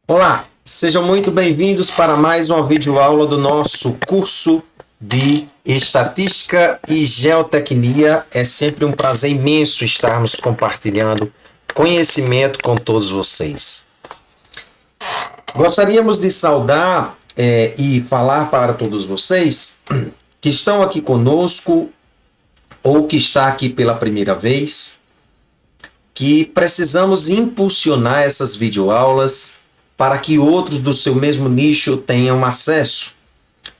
Olá, sejam muito bem-vindos para mais uma videoaula do nosso curso de Estatística e Geotecnia. É sempre um prazer imenso estarmos compartilhando conhecimento com todos vocês. Gostaríamos de saudar e falar para todos vocês que estão aqui conosco ou que está aqui pela primeira vez, que precisamos impulsionar essas videoaulas para que outros do seu mesmo nicho tenham acesso.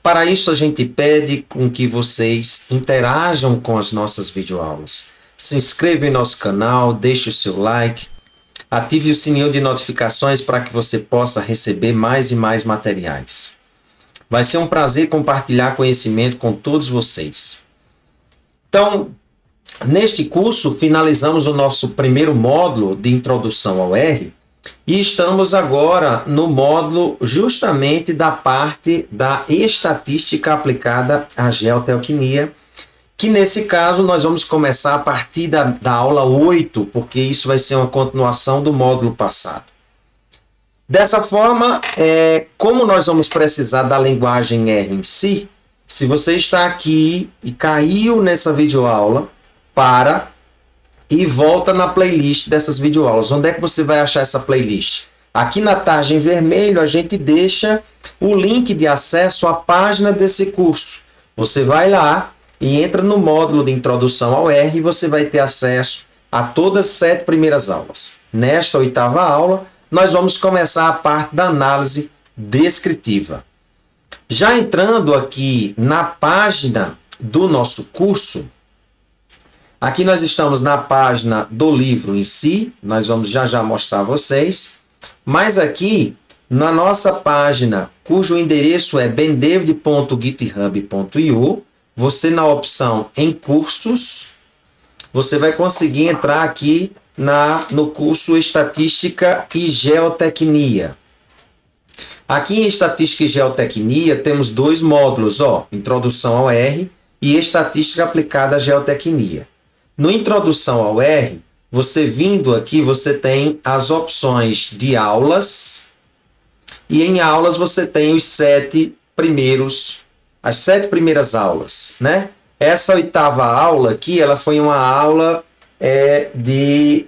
Para isso, a gente pede com que vocês interajam com as nossas videoaulas. Se inscreva em nosso canal, deixe o seu like, ative o sininho de notificações para que você possa receber mais e mais materiais. Vai ser um prazer compartilhar conhecimento com todos vocês. Então, neste curso, finalizamos o nosso primeiro módulo de introdução ao R e estamos agora no módulo justamente da parte da estatística aplicada à geotecnia, que nesse caso nós vamos começar a partir da aula 8, porque isso vai ser uma continuação do módulo passado. Dessa forma, como nós vamos precisar da linguagem R em si, se você está aqui e caiu nessa videoaula, para e volta na playlist dessas videoaulas. Onde é que você vai achar essa playlist? Aqui na tarja em vermelho a gente deixa o link de acesso à página desse curso. Você vai lá e entra no módulo de introdução ao R e você vai ter acesso a todas as 7 primeiras aulas. Nesta 8ª aula, nós vamos começar a parte da análise descritiva. Já entrando aqui na página do nosso curso, aqui nós estamos na página do livro em si, nós vamos já mostrar a vocês, mas aqui na nossa página, cujo endereço é bendavid.github.io, você na opção em cursos, você vai conseguir entrar aqui no curso Estatística e Geotecnia. Aqui em Estatística e Geotecnia temos 2 módulos, Introdução ao R e Estatística aplicada à Geotecnia. No Introdução ao R, você vindo aqui, você tem as opções de aulas, e em aulas você tem as 7 primeiras aulas, né? Essa 8ª aula aqui, ela foi uma aula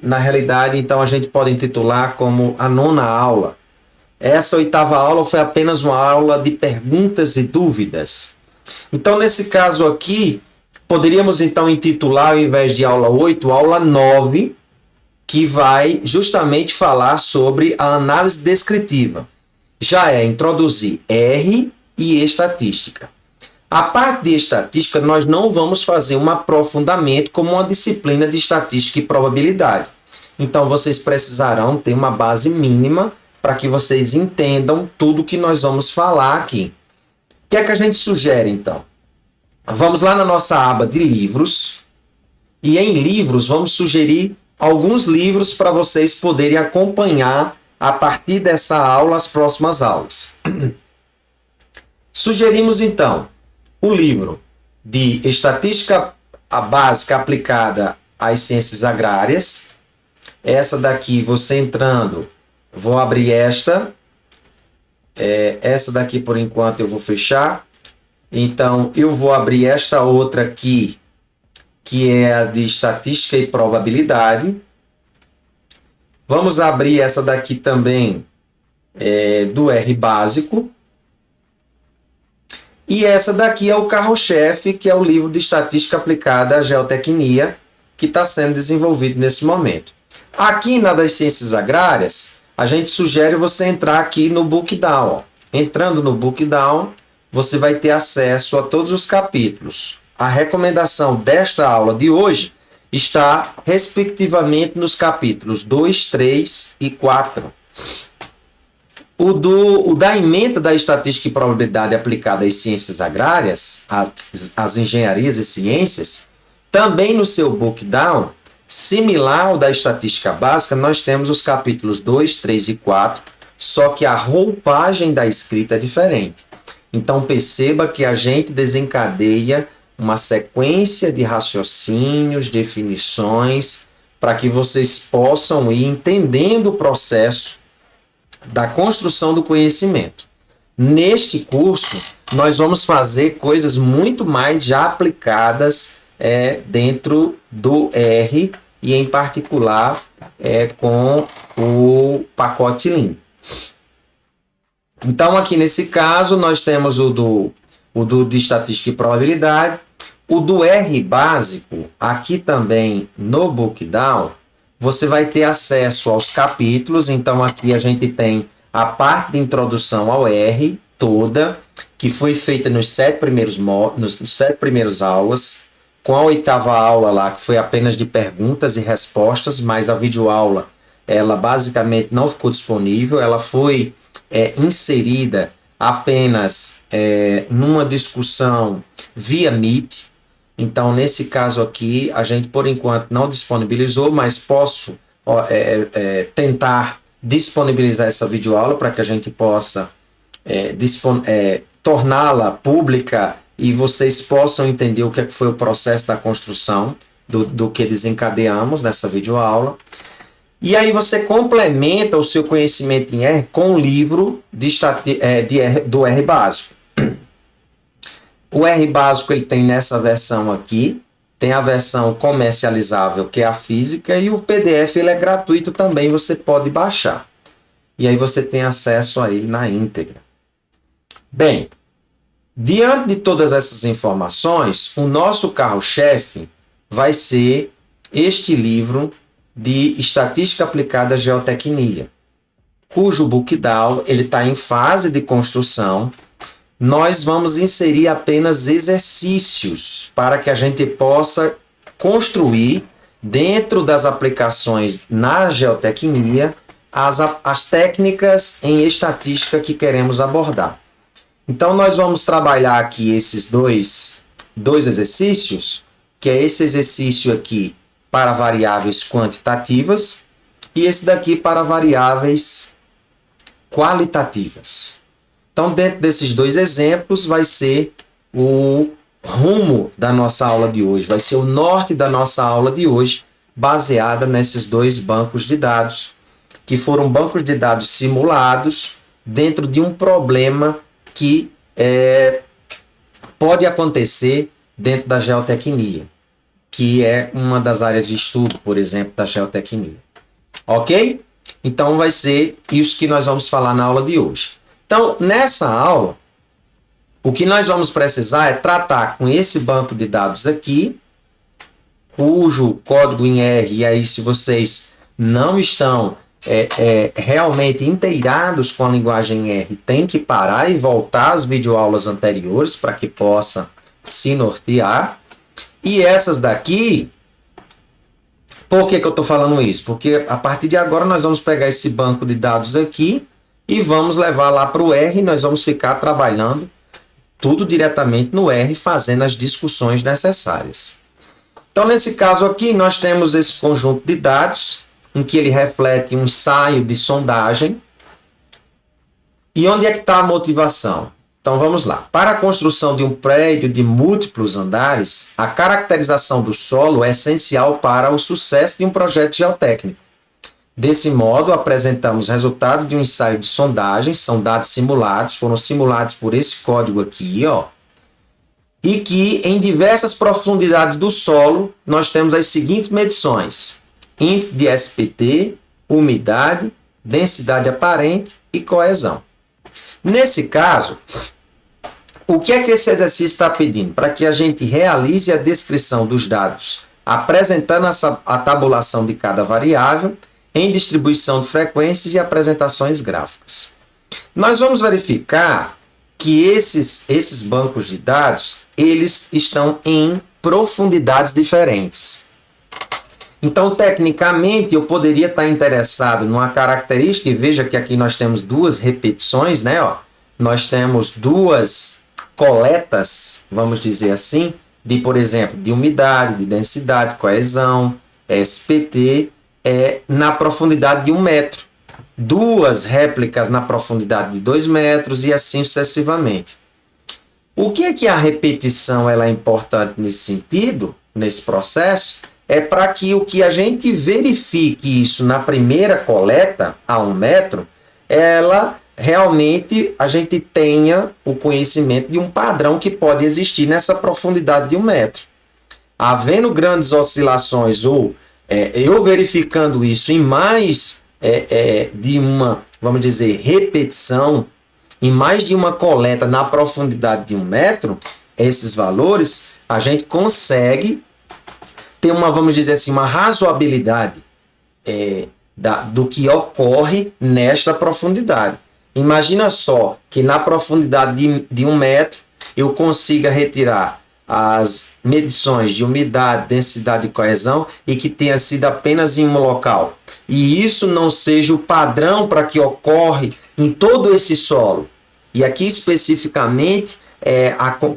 na realidade, então a gente pode intitular como a 9ª aula. Essa 8ª aula foi apenas uma aula de perguntas e dúvidas. Então, nesse caso aqui, poderíamos então intitular, ao invés de aula 8, aula 9, que vai justamente falar sobre a análise descritiva. Já é introduzir R e estatística. A parte de estatística, nós não vamos fazer um aprofundamento como uma disciplina de estatística e probabilidade. Então, vocês precisarão ter uma base mínima para que vocês entendam tudo que nós vamos falar aqui. O que é que a gente sugere, então? Vamos lá na nossa aba de livros, e em livros vamos sugerir alguns livros para vocês poderem acompanhar a partir dessa aula as próximas aulas. Sugerimos, então, o livro de Estatística Básica aplicada às Ciências Agrárias. Essa daqui, você entrando, vou abrir esta daqui por enquanto eu vou fechar, então eu vou abrir esta outra aqui, que é a de estatística e probabilidade. Vamos abrir essa daqui também, do R básico, e essa daqui é o carro-chefe, que é o livro de estatística aplicada à geotecnia, que está sendo desenvolvido nesse momento. Aqui na das ciências agrárias, a gente sugere você entrar aqui no Bookdown. Entrando no Bookdown, você vai ter acesso a todos os capítulos. A recomendação desta aula de hoje está, respectivamente, nos capítulos 2, 3 e 4. O da ementa da estatística e probabilidade aplicada às ciências agrárias, às engenharias e ciências, também no seu Bookdown, similar ao da estatística básica, nós temos os capítulos 2, 3 e 4, só que a roupagem da escrita é diferente. Então perceba que a gente desencadeia uma sequência de raciocínios, definições, para que vocês possam ir entendendo o processo da construção do conhecimento. Neste curso, nós vamos fazer coisas muito mais já aplicadas dentro do R e, em particular, com o pacote Lean. Então, aqui nesse caso, nós temos o de estatística e probabilidade. O do R básico, aqui também no Bookdown, você vai ter acesso aos capítulos. Então, aqui a gente tem a parte de introdução ao R toda, que foi feita nos 7 primeiros aulas, com a 8ª aula lá, que foi apenas de perguntas e respostas, mas a videoaula, ela basicamente não ficou disponível, ela foi inserida apenas numa discussão via Meet. Então, nesse caso aqui, a gente, por enquanto, não disponibilizou, mas posso tentar disponibilizar essa videoaula para que a gente possa torná-la pública e vocês possam entender o que foi o processo da construção do que desencadeamos nessa videoaula. E aí você complementa o seu conhecimento em R com o livro do R básico. O R básico ele tem nessa versão aqui, tem a versão comercializável, que é a física, e o PDF ele é gratuito também, você pode baixar. E aí você tem acesso a ele na íntegra. Bem, diante de todas essas informações, o nosso carro-chefe vai ser este livro de Estatística Aplicada à Geotecnia, cujo Bookdown ele está em fase de construção. Nós vamos inserir apenas exercícios para que a gente possa construir, dentro das aplicações na geotecnia, as técnicas em estatística que queremos abordar. Então, nós vamos trabalhar aqui esses dois exercícios, que é esse exercício aqui para variáveis quantitativas e esse daqui para variáveis qualitativas. Então, dentro desses dois exemplos, vai ser o rumo da nossa aula de hoje, vai ser o norte da nossa aula de hoje, baseada nesses dois bancos de dados, que foram bancos de dados simulados dentro de um problema que pode acontecer dentro da geotecnia, que é uma das áreas de estudo, por exemplo, da geotecnia. Ok? Então, vai ser isso que nós vamos falar na aula de hoje. Então, nessa aula, o que nós vamos precisar é tratar com esse banco de dados aqui, cujo código em R, e aí se vocês não estão realmente inteirados com a linguagem R, tem que parar e voltar às videoaulas anteriores para que possa se nortear. E essas daqui, por que eu estou falando isso? Porque a partir de agora nós vamos pegar esse banco de dados aqui e vamos levar lá para o R, e nós vamos ficar trabalhando tudo diretamente no R, fazendo as discussões necessárias. Então, nesse caso aqui, nós temos esse conjunto de dados, em que ele reflete um ensaio de sondagem. E onde é que está a motivação? Então, vamos lá. Para a construção de um prédio de múltiplos andares, a caracterização do solo é essencial para o sucesso de um projeto geotécnico. Desse modo, apresentamos resultados de um ensaio de sondagem, são dados simulados, foram simulados por esse código aqui, ó, e que em diversas profundidades do solo nós temos as seguintes medições: índice de SPT, umidade, densidade aparente e coesão. Nesse caso, o que é que esse exercício está pedindo? Para que a gente realize a descrição dos dados, apresentando a tabulação de cada variável, em distribuição de frequências e apresentações gráficas. Nós vamos verificar que esses bancos de dados, eles estão em profundidades diferentes. Então, tecnicamente, eu poderia estar interessado numa característica, e veja que aqui nós temos duas repetições, né? Ó, nós temos duas coletas, vamos dizer assim, por exemplo, de umidade, de densidade, coesão, SPT, na profundidade de 1 metro. Duas réplicas na profundidade de 2 metros e assim sucessivamente. O que é que a repetição ela é importante nesse sentido, nesse processo? É para que o que a gente verifique isso na primeira coleta, a 1 metro, ela realmente a gente tenha o conhecimento de um padrão que pode existir nessa profundidade de 1 metro. Havendo grandes oscilações ou eu verificando isso em mais de uma, vamos dizer, repetição, em mais de uma coleta na profundidade de 1 metro, esses valores, a gente consegue ter uma, vamos dizer assim, uma razoabilidade do que ocorre nesta profundidade. Imagina só que na profundidade de 1 metro eu consiga retirar as medições de umidade, densidade e coesão e que tenha sido apenas em um local. E isso não seja o padrão para que ocorre em todo esse solo. E aqui especificamente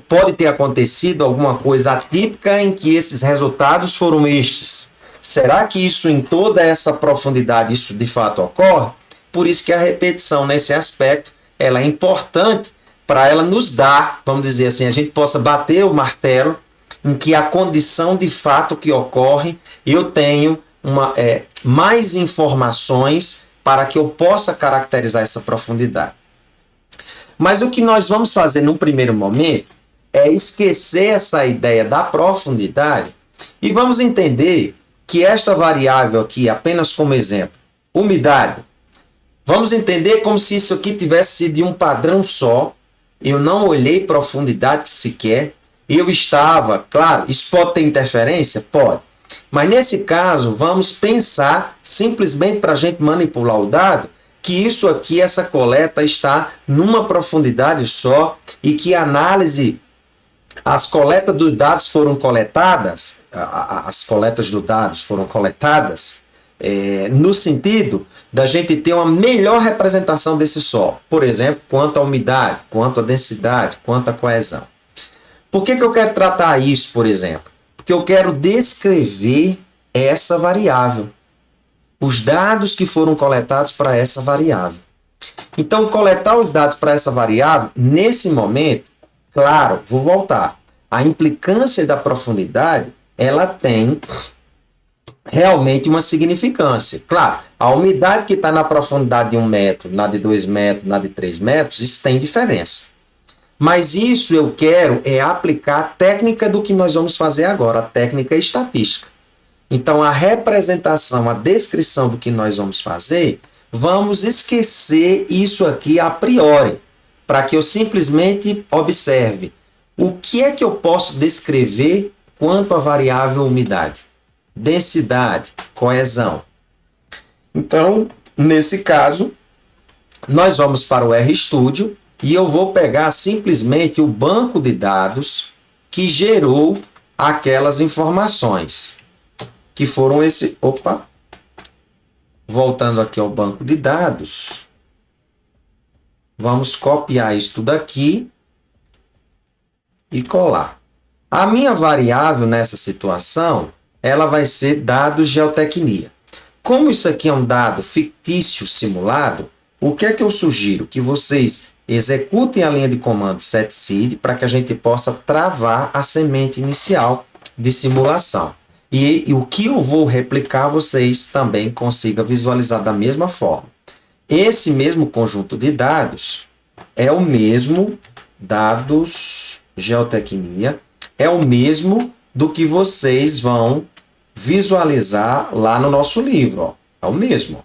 pode ter acontecido alguma coisa atípica em que esses resultados foram estes. Será que isso em toda essa profundidade, isso de fato ocorre? Por isso que a repetição nesse aspecto ela é importante para ela nos dar, vamos dizer assim, a gente possa bater o martelo em que a condição de fato que ocorre, eu tenho mais informações para que eu possa caracterizar essa profundidade. Mas o que nós vamos fazer no primeiro momento é esquecer essa ideia da profundidade e vamos entender que esta variável aqui, apenas como exemplo, umidade, vamos entender como se isso aqui tivesse sido de um padrão só. Eu não olhei profundidade sequer. Eu estava, claro, isso pode ter interferência? Pode. Mas nesse caso, vamos pensar simplesmente para a gente manipular o dado, que isso aqui, essa coleta está numa profundidade só e que a análise, as coletas dos dados foram coletadas, as coletas dos dados foram coletadas no sentido da gente ter uma melhor representação desse solo. Por exemplo, quanto à umidade, quanto à densidade, quanto à coesão. Por que eu quero tratar isso, por exemplo? Porque eu quero descrever essa variável. Os dados que foram coletados para essa variável. Então, coletar os dados para essa variável, nesse momento, claro, vou voltar. A implicância da profundidade, ela tem realmente uma significância. Claro, a umidade que está na profundidade de 1 metro, na de 2 metros, na de 3 metros, isso tem diferença. Mas isso eu quero aplicar a técnica do que nós vamos fazer agora, a técnica estatística. Então, a representação, a descrição do que nós vamos fazer, vamos esquecer isso aqui a priori, para que eu simplesmente observe o que é que eu posso descrever quanto à variável umidade, densidade, coesão. Então, nesse caso, nós vamos para o RStudio e eu vou pegar simplesmente o banco de dados que gerou aquelas informações, que foram esse... Opa! Voltando aqui ao banco de dados, vamos copiar isso daqui e colar. A minha variável nessa situação, ela vai ser dados geotecnia. Como isso aqui é um dado fictício simulado, o que é que eu sugiro? Que vocês executem a linha de comando setseed para que a gente possa travar a semente inicial de simulação. E o que eu vou replicar, vocês também consigam visualizar da mesma forma. Esse mesmo conjunto de dados é o mesmo, dados geotecnia, é o mesmo do que vocês vão visualizar lá no nosso livro. Ó. É o mesmo. O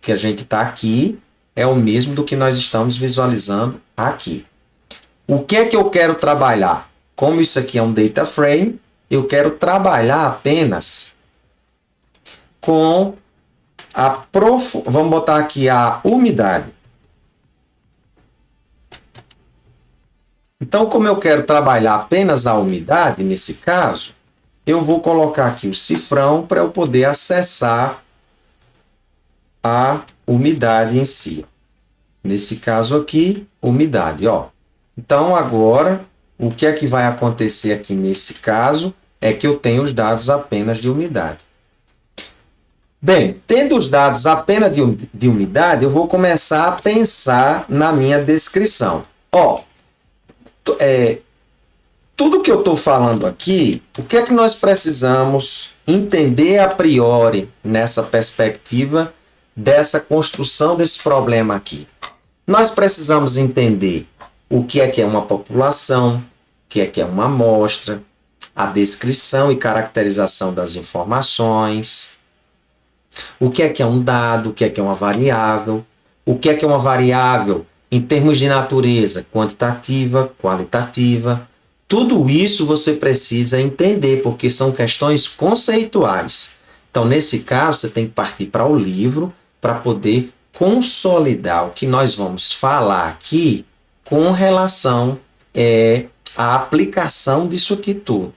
que a gente está aqui é o mesmo do que nós estamos visualizando aqui. O que é que eu quero trabalhar? Como isso aqui é um data frame, eu quero trabalhar apenas com vamos botar aqui a umidade. Então, como eu quero trabalhar apenas a umidade, nesse caso, eu vou colocar aqui o cifrão para eu poder acessar a umidade em si. Nesse caso aqui, umidade. Ó. Então, agora, o que é que vai acontecer aqui nesse caso é que eu tenho os dados apenas de umidade. Bem, tendo os dados apenas de umidade, eu vou começar a pensar na minha descrição. Ó, tudo que eu estou falando aqui, o que é que nós precisamos entender a priori nessa perspectiva dessa construção desse problema aqui? Nós precisamos entender o que é uma população, o que é uma amostra, a descrição e caracterização das informações, o que é um dado, o que é uma variável, o que é uma variável em termos de natureza, quantitativa, qualitativa. Tudo isso você precisa entender, porque são questões conceituais. Então, nesse caso, você tem que partir para o livro para poder consolidar o que nós vamos falar aqui com relação à aplicação disso aqui tudo.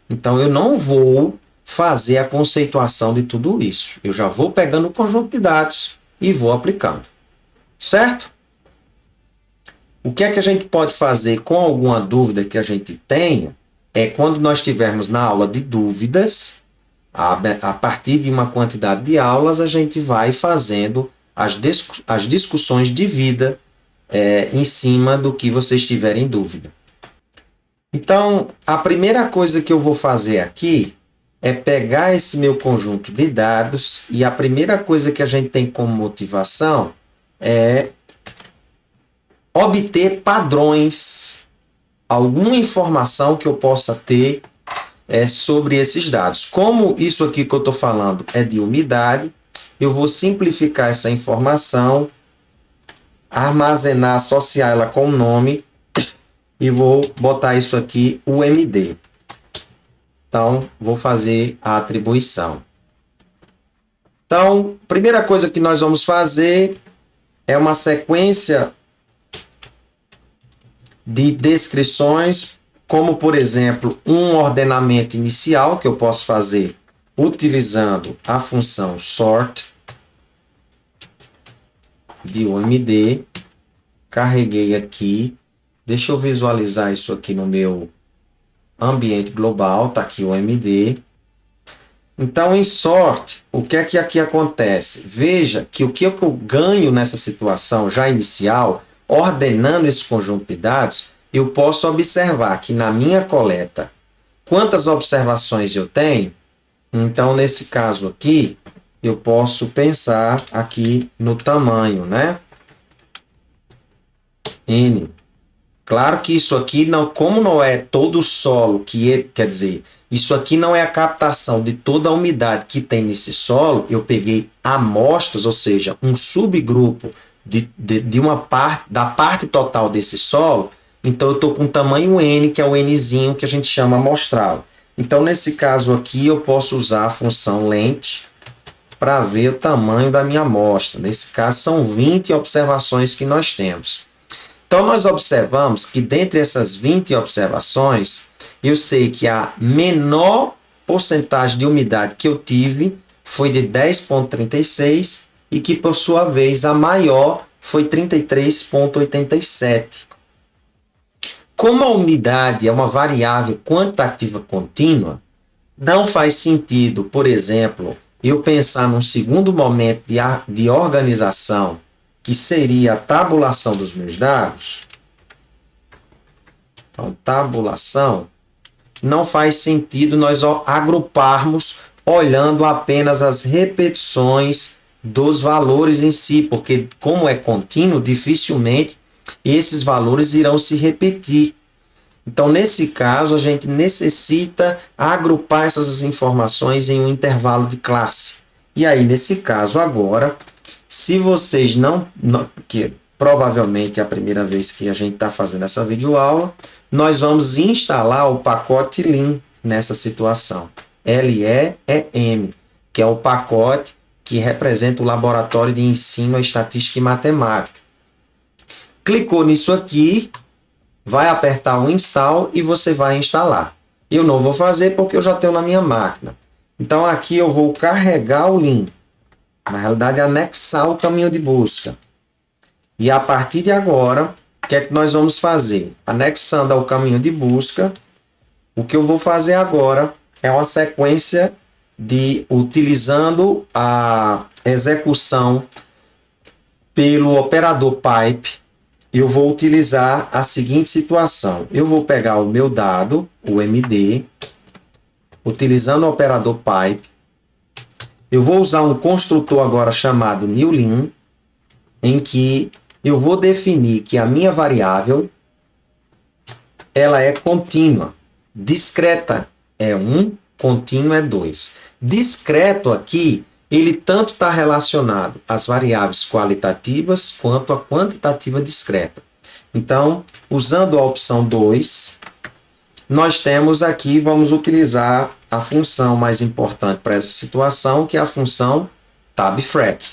Então, eu não vou fazer a conceituação de tudo isso. Eu já vou pegando o conjunto de dados e vou aplicando. Certo? O que é que a gente pode fazer com alguma dúvida que a gente tenha é quando nós estivermos na aula de dúvidas, a partir de uma quantidade de aulas, a gente vai fazendo as discussões de vida em cima do que vocês tiverem dúvida. Então, a primeira coisa que eu vou fazer aqui é pegar esse meu conjunto de dados e a primeira coisa que a gente tem como motivação é obter padrões, alguma informação que eu possa ter sobre esses dados. Como isso aqui que eu estou falando é de umidade, eu vou simplificar essa informação, armazenar, associar ela com o nome e vou botar isso aqui, UMD. Então, vou fazer a atribuição. Então, a primeira coisa que nós vamos fazer é uma sequência de descrições, como, por exemplo, um ordenamento inicial que eu posso fazer utilizando a função sort de UMD. Carreguei aqui. Deixa eu visualizar isso aqui no meu ambiente global. Está aqui o UMD. Então, em sort, o que é que aqui acontece? Veja que o que eu ganho nessa situação já inicial, ordenando esse conjunto de dados, eu posso observar que na minha coleta, quantas observações eu tenho. Então, nesse caso aqui, eu posso pensar aqui no tamanho, né? N. Claro que isso aqui, não, como não é todo o solo, quer dizer, isso aqui não é a captação de toda a umidade que tem nesse solo, eu peguei amostras, ou seja, um subgrupo de uma parte, da parte total desse solo, então eu estou com o tamanho N, que é o Nzinho que a gente chama amostral. Então, nesse caso aqui, eu posso usar a função lent para ver o tamanho da minha amostra. Nesse caso, são 20 observações que nós temos. Então, nós observamos que dentre essas 20 observações, eu sei que a menor porcentagem de umidade que eu tive foi de 10,36 e que, por sua vez, a maior foi 33,87. Como a umidade é uma variável quantitativa contínua, não faz sentido, por exemplo, eu pensar num segundo momento de organização, que seria a tabulação dos meus dados. Então, tabulação, não faz sentido nós agruparmos olhando apenas as repetições dos valores em si, porque como é contínuo, dificilmente esses valores irão se repetir. Então, nesse caso, a gente necessita agrupar essas informações em um intervalo de classe. E aí, nesse caso agora, se vocês que provavelmente é a primeira vez que a gente está fazendo essa videoaula, nós vamos instalar o pacote LEM nessa situação. LEEM, que é o pacote que representa o Laboratório de Ensino, Estatística e Matemática. Clicou nisso aqui, vai apertar o install e você vai instalar. Eu não vou fazer porque eu já tenho na minha máquina. Então aqui eu vou carregar o LEM. Na realidade, anexar o caminho de busca. E a partir de agora, o que é que nós vamos fazer? Anexando ao caminho de busca, o que eu vou fazer agora é uma sequência utilizando a execução pelo operador pipe. Eu vou utilizar a seguinte situação. Eu vou pegar o meu dado, o MD, utilizando o operador pipe, Eu vou usar um construtor agora chamado newLin, em que eu vou definir que a minha variável ela é contínua. Discreta é 1, contínuo é 2. Discreto aqui, ele tanto está relacionado às variáveis qualitativas quanto à quantitativa discreta. Então, usando a opção 2, nós temos aqui, vamos utilizar a função mais importante para essa situação, que é a função tabfrac.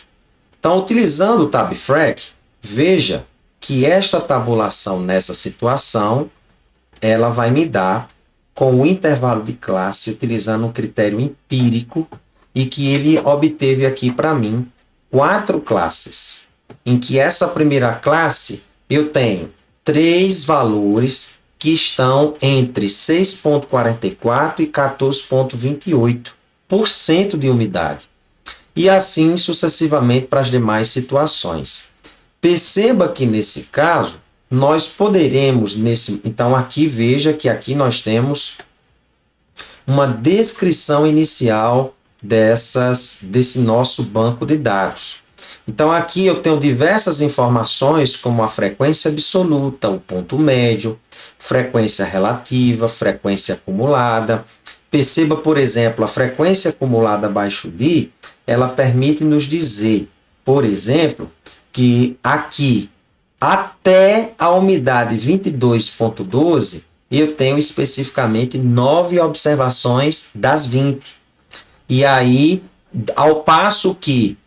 Então, utilizando o tabfrac, veja que esta tabulação nessa situação, ela vai me dar com o intervalo de classe, utilizando um critério empírico, e que ele obteve aqui para mim 4 classes, em que essa primeira classe eu tenho 3 valores que estão entre 6,44% e 14,28% de umidade. E assim sucessivamente para as demais situações. Perceba que nesse caso, nós poderemos, então aqui veja que aqui nós temos uma descrição inicial desse nosso banco de dados. Então aqui eu tenho diversas informações como a frequência absoluta, o ponto médio, frequência relativa, frequência acumulada. Perceba, por exemplo, a frequência acumulada abaixo de, ela permite nos dizer, por exemplo, que aqui até a umidade 22,12, eu tenho especificamente 9 observações das 20. E aí, ao passo que,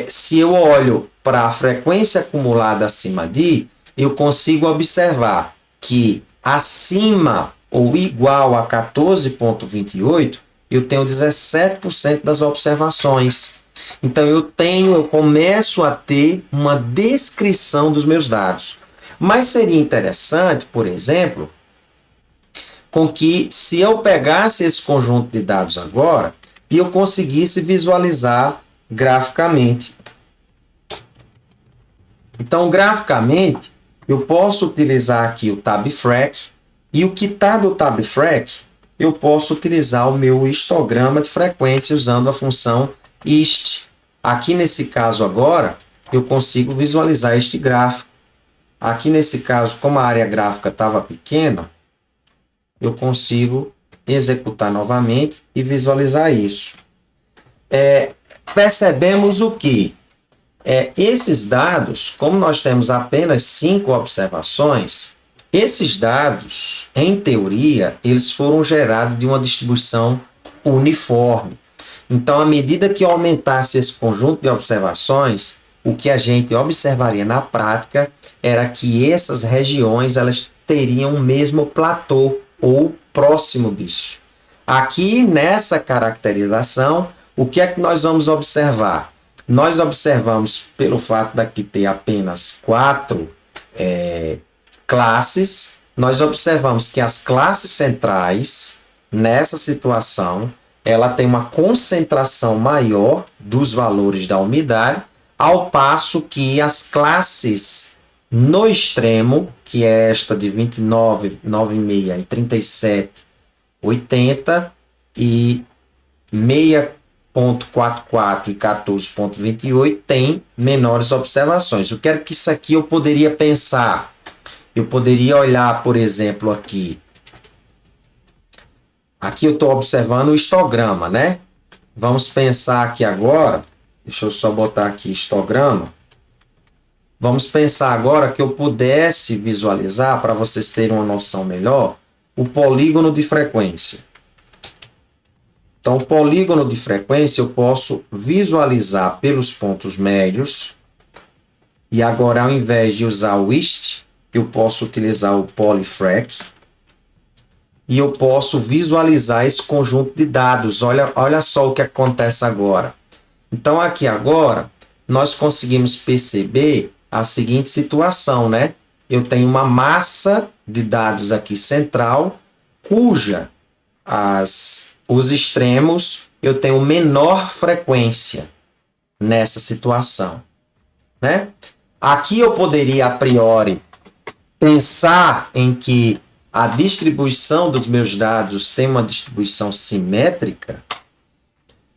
se eu olho para a frequência acumulada acima de, eu consigo observar que acima ou igual a 14,28, eu tenho 17% das observações. Então, eu começo a ter uma descrição dos meus dados. Mas seria interessante, por exemplo, com que se eu pegasse esse conjunto de dados agora e eu conseguisse visualizar graficamente. Então, graficamente, eu posso utilizar aqui o tabfrac, e o que está do tabfrac, eu posso utilizar o meu histograma de frequência usando a função hist. Aqui nesse caso agora, eu consigo visualizar este gráfico. Aqui nesse caso, como a área gráfica estava pequena, eu consigo executar novamente e visualizar isso. Percebemos o que? Esses dados, como nós temos apenas 5 observações, esses dados, em teoria, eles foram gerados de uma distribuição uniforme. Então, à medida que eu aumentasse esse conjunto de observações, o que a gente observaria na prática era que essas regiões elas teriam o mesmo platô ou próximo disso. Aqui, nessa caracterização, o que é que nós vamos observar? Nós observamos, pelo fato daqui ter apenas 4 classes, nós observamos que as classes centrais, nessa situação, ela tem uma concentração maior dos valores da umidade, ao passo que as classes no extremo, que é esta de 29, 9,6 e 37, 80 e 6,44 e 14,28 tem menores observações. Eu quero que isso aqui eu poderia pensar. Eu poderia olhar, por exemplo, aqui. Aqui eu estou observando o histograma, né? Vamos pensar aqui agora. Deixa eu só botar aqui histograma. Vamos pensar agora que eu pudesse visualizar, para vocês terem uma noção melhor, o polígono de frequência. Então, o polígono de frequência eu posso visualizar pelos pontos médios. E agora, ao invés de usar o hist, eu posso utilizar o polyfrac. E eu posso visualizar esse conjunto de dados. Olha só o que acontece agora. Então, aqui agora, nós conseguimos perceber a seguinte situação, né? Eu tenho uma massa de dados aqui central, cuja os extremos eu tenho menor frequência nessa situação, né? Aqui eu poderia, a priori, pensar em que a distribuição dos meus dados tem uma distribuição simétrica,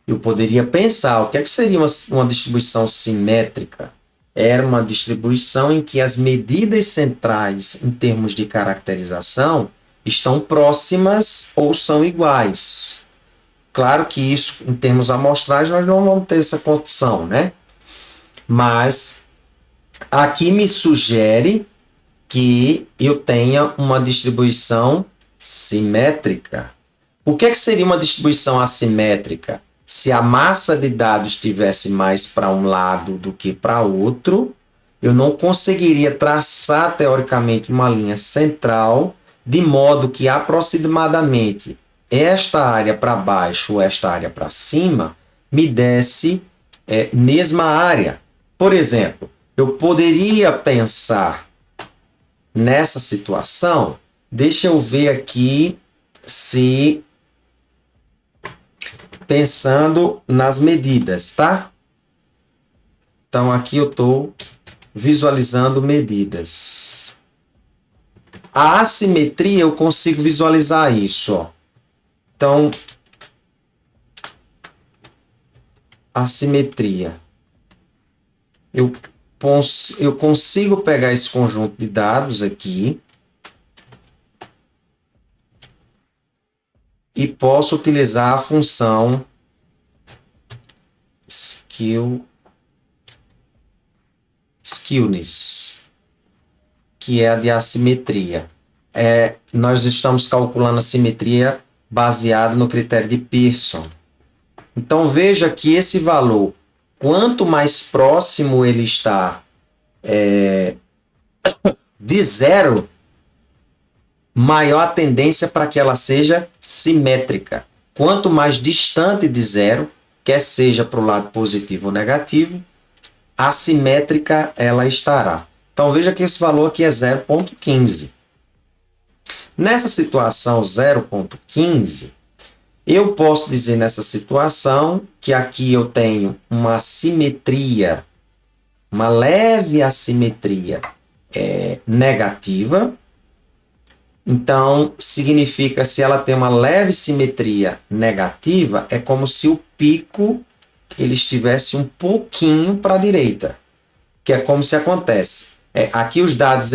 Eu poderia pensar, o que é que seria uma distribuição simétrica? Era uma distribuição em que as medidas centrais, em termos de caracterização, estão próximas ou são iguais. Claro que isso, em termos amostrais, nós não vamos ter essa condição, né? Mas aqui me sugere que eu tenha uma distribuição simétrica. O que é que seria uma distribuição assimétrica? Se a massa de dados estivesse mais para um lado do que para outro, eu não conseguiria traçar teoricamente uma linha central, de modo que aproximadamente esta área para baixo ou esta área para cima me desse mesma área. Por exemplo, eu poderia pensar nessa situação, deixa eu ver aqui se pensando nas medidas, tá? Então aqui eu estou visualizando medidas. A assimetria eu consigo visualizar isso, ó. Então, assimetria. Eu consigo pegar esse conjunto de dados aqui e posso utilizar a função skewness, que é a de assimetria. Nós estamos calculando a simetria baseada no critério de Pearson. Então veja que esse valor, quanto mais próximo ele está de zero, maior a tendência para que ela seja simétrica. Quanto mais distante de zero, quer seja para o lado positivo ou negativo, assimétrica ela estará. Então veja que esse valor aqui é 0,15. Nessa situação 0,15, eu posso dizer nessa situação que aqui eu tenho uma assimetria, uma leve assimetria negativa. Então, significa, se ela tem uma leve simetria negativa, é como se o pico ele estivesse um pouquinho para a direita, que é como se acontece. Aqui os dados,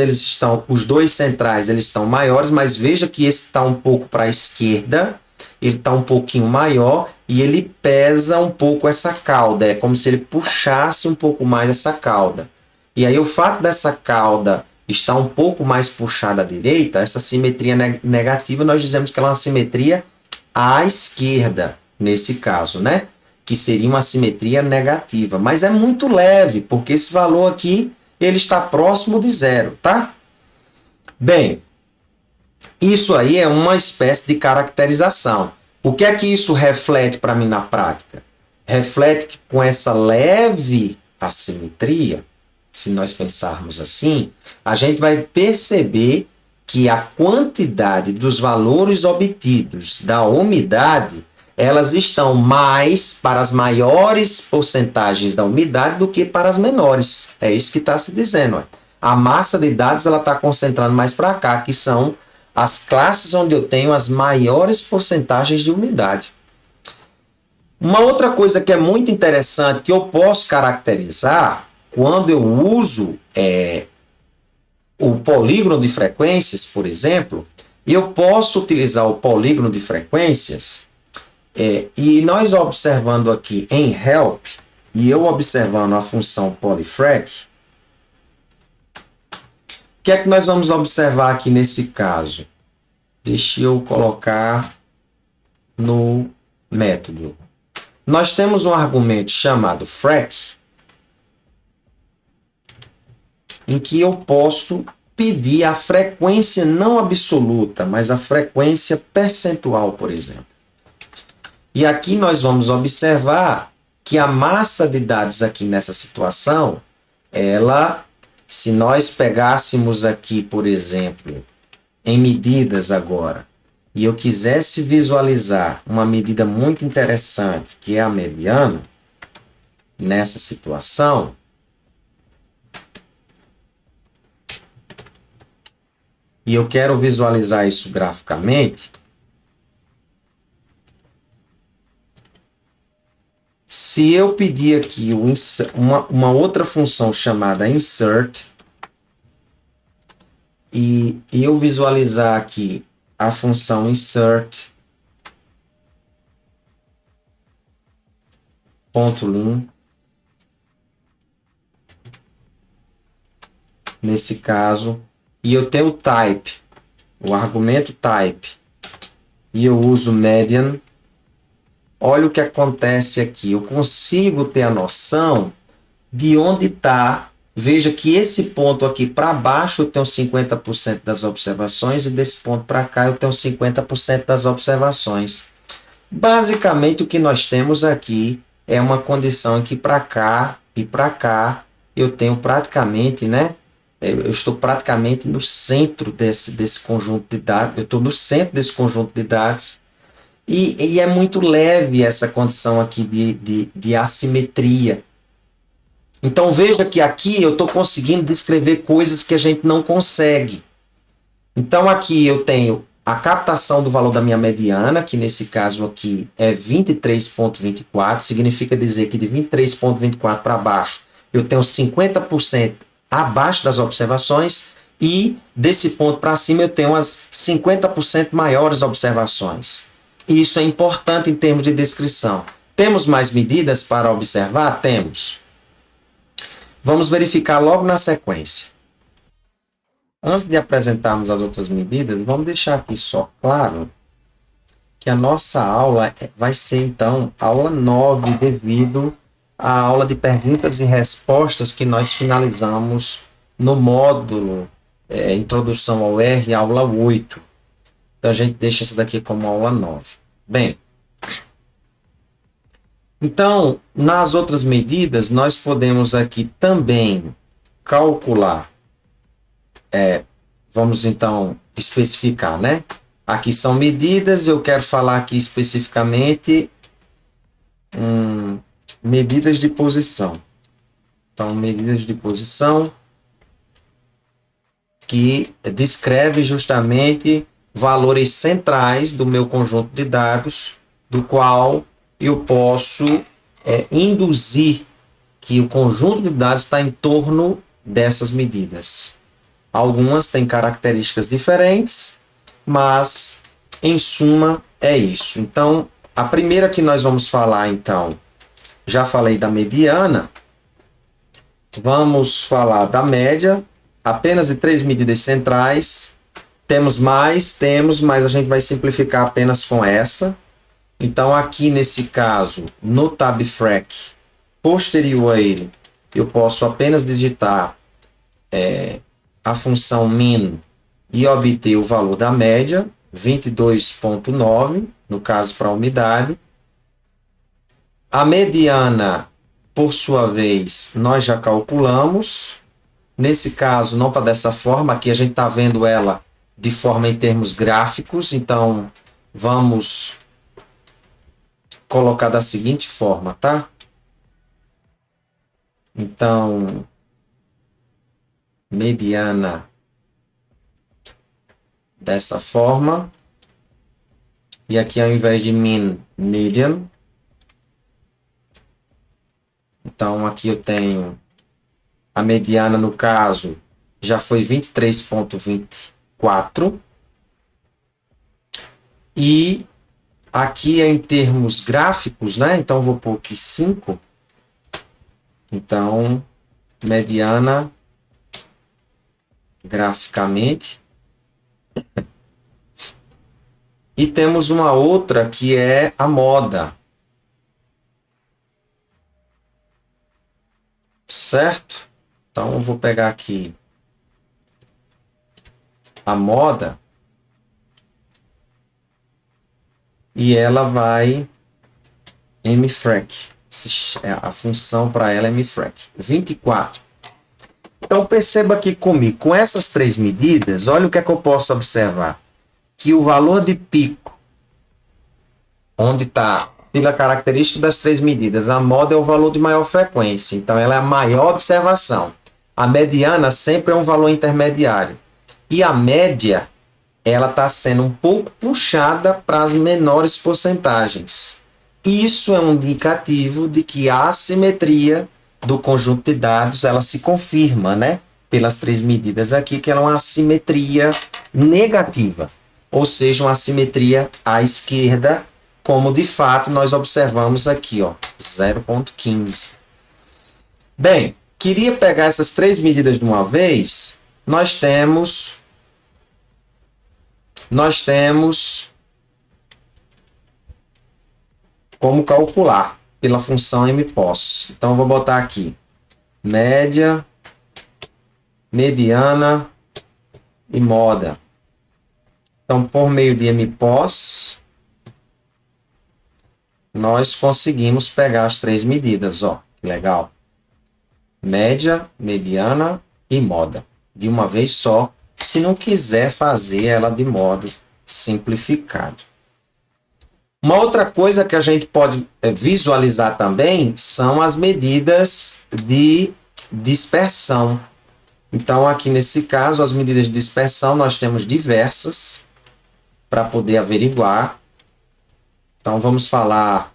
os dois centrais, eles estão maiores, mas veja que esse está um pouco para a esquerda, ele está um pouquinho maior e ele pesa um pouco essa cauda, é como se ele puxasse um pouco mais essa cauda. E aí o fato dessa cauda está um pouco mais puxada à direita, essa simetria negativa, nós dizemos que ela é uma simetria à esquerda, nesse caso, né? Que seria uma simetria negativa. Mas é muito leve, porque esse valor aqui, ele está próximo de zero, tá? Bem, isso aí é uma espécie de caracterização. O que é que isso reflete para mim na prática? Reflete que com essa leve assimetria, se nós pensarmos assim, a gente vai perceber que a quantidade dos valores obtidos da umidade, elas estão mais para as maiores porcentagens da umidade do que para as menores. É isso que está se dizendo. A massa de dados está concentrando mais para cá, que são as classes onde eu tenho as maiores porcentagens de umidade. Uma outra coisa que é muito interessante, que eu posso caracterizar quando eu uso o polígono de frequências, por exemplo, eu posso utilizar o polígono de frequências e nós observando aqui em help, e eu observando a função polyfrac, o que é que nós vamos observar aqui nesse caso? Deixa eu colocar no método. Nós temos um argumento chamado frac, em que eu posso pedir a frequência não absoluta, mas a frequência percentual, por exemplo. E aqui nós vamos observar que a massa de dados aqui nessa situação, se nós pegássemos aqui, por exemplo, em medidas agora, e eu quisesse visualizar uma medida muito interessante, que é a mediana, nessa situação, e eu quero visualizar isso graficamente, Se eu pedir aqui uma outra função chamada insert, e eu visualizar aqui a função insert .lim, nesse caso, e eu tenho o type, o argumento type, e eu uso median, olha o que acontece aqui. Eu consigo ter a noção de onde está. Veja que esse ponto aqui para baixo eu tenho 50% das observações e desse ponto para cá eu tenho 50% das observações. Basicamente o que nós temos aqui é uma condição que para cá e para cá eu tenho praticamente, né? Eu estou praticamente no centro desse conjunto de dados. Eu estou no centro desse conjunto de dados. E é muito leve essa condição aqui de assimetria. Então veja que aqui eu estou conseguindo descrever coisas que a gente não consegue. Então aqui eu tenho a captação do valor da minha mediana, que nesse caso aqui é 23,24, significa dizer que de 23,24 para baixo eu tenho 50% abaixo das observações e desse ponto para cima eu tenho as 50% maiores observações. Isso é importante em termos de descrição. Temos mais medidas para observar? Temos. Vamos verificar logo na sequência. Antes de apresentarmos as outras medidas, vamos deixar aqui só claro que a nossa aula vai ser, então, aula 9, devido à aula de perguntas e respostas que nós finalizamos no módulo Introdução ao R, aula 8. Então, a gente deixa isso daqui como aula 9. Bem, então, nas outras medidas, nós podemos aqui também calcular, vamos então especificar, né? Aqui são medidas, eu quero falar aqui especificamente medidas de posição. Então, medidas de posição que descreve justamente valores centrais do meu conjunto de dados, do qual eu posso induzir que o conjunto de dados está em torno dessas medidas. Algumas têm características diferentes, mas, em suma, é isso. Então, a primeira que nós vamos falar, então, já falei da mediana, vamos falar da média, apenas de 3 medidas centrais. Temos mais, mas a gente vai simplificar apenas com essa. Então, aqui nesse caso, no tabfrac posterior a ele, eu posso apenas digitar a função min e obter o valor da média, 22,9, no caso para a umidade. A mediana, por sua vez, nós já calculamos. Nesse caso, não está dessa forma, aqui a gente está vendo ela de forma em termos gráficos, então vamos colocar da seguinte forma, tá? Então, mediana dessa forma, e aqui ao invés de min, median. Então, aqui eu tenho a mediana, no caso, já foi 23,24. E aqui é em termos gráficos, né? Então, vou pôr aqui 5. Então, mediana graficamente. E temos uma outra que é a moda. Certo? Então, eu vou pegar aqui a moda e ela vai mfrac. A função para ela é mfrac. 24. Então, perceba aqui comigo, com essas três medidas, olha o que é que eu posso observar. Que o valor de pico, onde está, pela característica das três medidas, a moda é o valor de maior frequência, então ela é a maior observação. A mediana sempre é um valor intermediário. E a média, ela está sendo um pouco puxada para as menores porcentagens. Isso é um indicativo de que a assimetria do conjunto de dados, ela se confirma, né? Pelas três medidas aqui, que ela é uma assimetria negativa, ou seja, uma assimetria à esquerda, como de fato nós observamos aqui, ó, 0,15. Bem, queria pegar essas três medidas de uma vez. Nós temos como calcular pela função mPos. Então, eu vou botar aqui média, mediana e moda. Então, por meio de mPos, nós conseguimos pegar as três medidas. Ó, que legal. Média, mediana e moda. De uma vez só, se não quiser fazer ela de modo simplificado. Uma outra coisa que a gente pode visualizar também são as medidas de dispersão. Então, aqui nesse caso, as medidas de dispersão nós temos diversas para poder averiguar. Então, vamos falar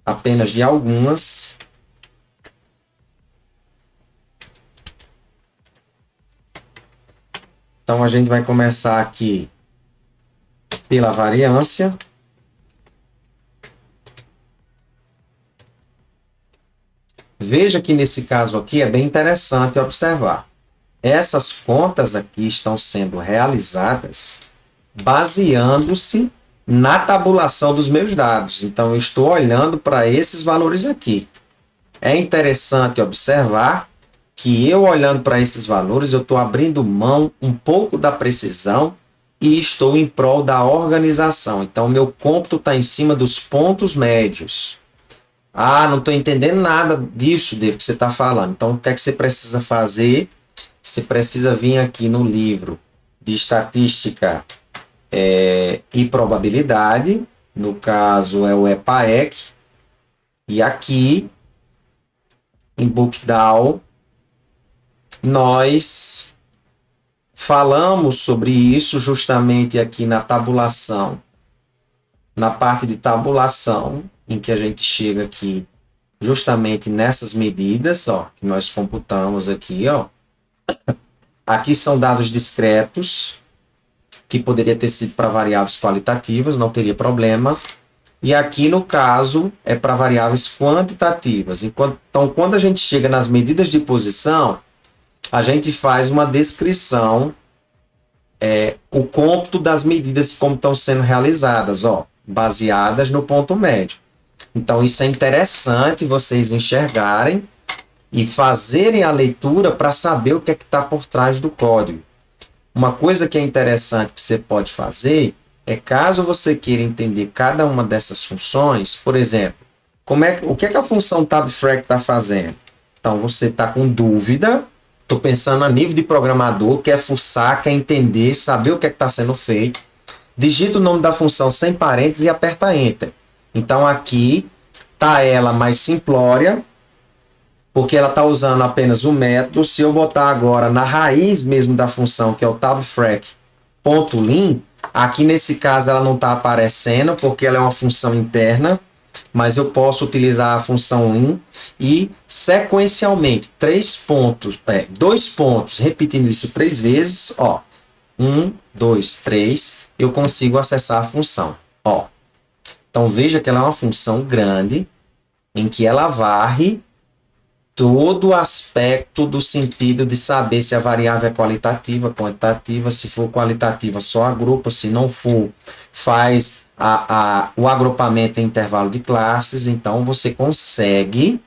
apenas de algumas. Então, a gente vai começar aqui pela variância. Veja que nesse caso aqui é bem interessante observar. Essas contas aqui estão sendo realizadas baseando-se na tabulação dos meus dados. Então, eu estou olhando para esses valores aqui. É interessante observar que eu olhando para esses valores, eu estou abrindo mão um pouco da precisão e estou em prol da organização. Então, meu cômputo está em cima dos pontos médios. Ah, não estou entendendo nada disso, David, que você está falando. Então, o que é que você precisa fazer? Você precisa vir aqui no livro de estatística e probabilidade. No caso, é o EPAEC. E aqui, em Bookdown, nós falamos sobre isso justamente aqui na tabulação. Na parte de tabulação, em que a gente chega aqui justamente nessas medidas, ó, que nós computamos aqui, ó. Aqui são dados discretos, que poderia ter sido para variáveis qualitativas, não teria problema. E aqui, no caso, é para variáveis quantitativas. Então, quando a gente chega nas medidas de posição, a gente faz uma descrição, o cômputo das medidas como estão sendo realizadas, ó, baseadas no ponto médio. Então, isso é interessante vocês enxergarem e fazerem a leitura para saber o que é que está por trás do código. Uma coisa que é interessante que você pode fazer é, caso você queira entender cada uma dessas funções, por exemplo, o que é que a função tabfrag está fazendo? Então, você está com dúvida, estou pensando a nível de programador, quer fuçar, quer entender, saber o que é que está sendo feito, digita o nome da função sem parênteses e aperta Enter. Então, aqui está ela mais simplória, porque ela está usando apenas o método. Se eu botar agora na raiz mesmo da função, que é o tabfrag.lim, aqui nesse caso ela não está aparecendo, porque ela é uma função interna, mas eu posso utilizar a função lim e sequencialmente, 2 pontos, repetindo isso 3 vezes, ó, 1, 2, 3, eu consigo acessar a função, ó. Então, veja que ela é uma função grande, em que ela varre todo o aspecto do sentido de saber se a variável é qualitativa, quantitativa. Se for qualitativa, só agrupa. Se não for, faz o agrupamento em intervalo de classes. Então, você consegue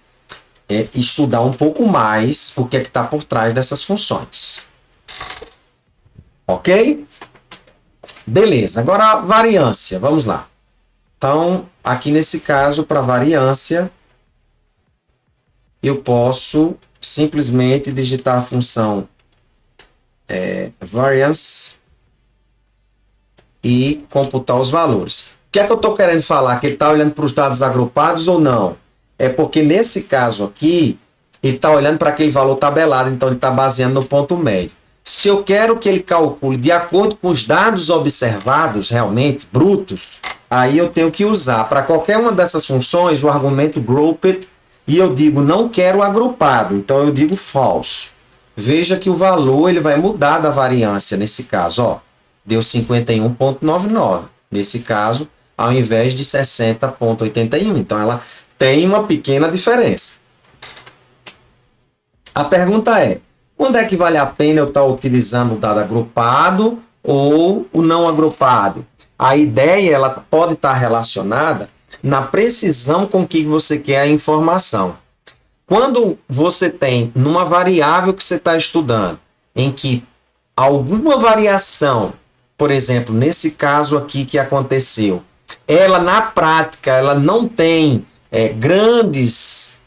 estudar um pouco mais o que é que está por trás dessas funções. Ok? Beleza. Agora, a variância. Vamos lá. Então, aqui nesse caso, para variância, eu posso simplesmente digitar a função variance e computar os valores. O que é que eu estou querendo falar? Que ele está olhando para os dados agrupados ou não? É porque nesse caso aqui, ele está olhando para aquele valor tabelado, então ele está baseando no ponto médio. Se eu quero que ele calcule de acordo com os dados observados, realmente, brutos, aí eu tenho que usar para qualquer uma dessas funções o argumento grouped, e eu digo não quero agrupado, então eu digo false. Veja que o valor ele vai mudar da variância nesse caso, ó, deu 51,99. Nesse caso, ao invés de 60,81. Então ela tem uma pequena diferença. A pergunta é: quando é que vale a pena eu estar utilizando o dado agrupado ou o não agrupado? A ideia ela pode estar relacionada na precisão com que você quer a informação. Quando você tem numa variável que você está estudando, em que alguma variação, por exemplo, nesse caso aqui que aconteceu, ela na prática ela não tem grandes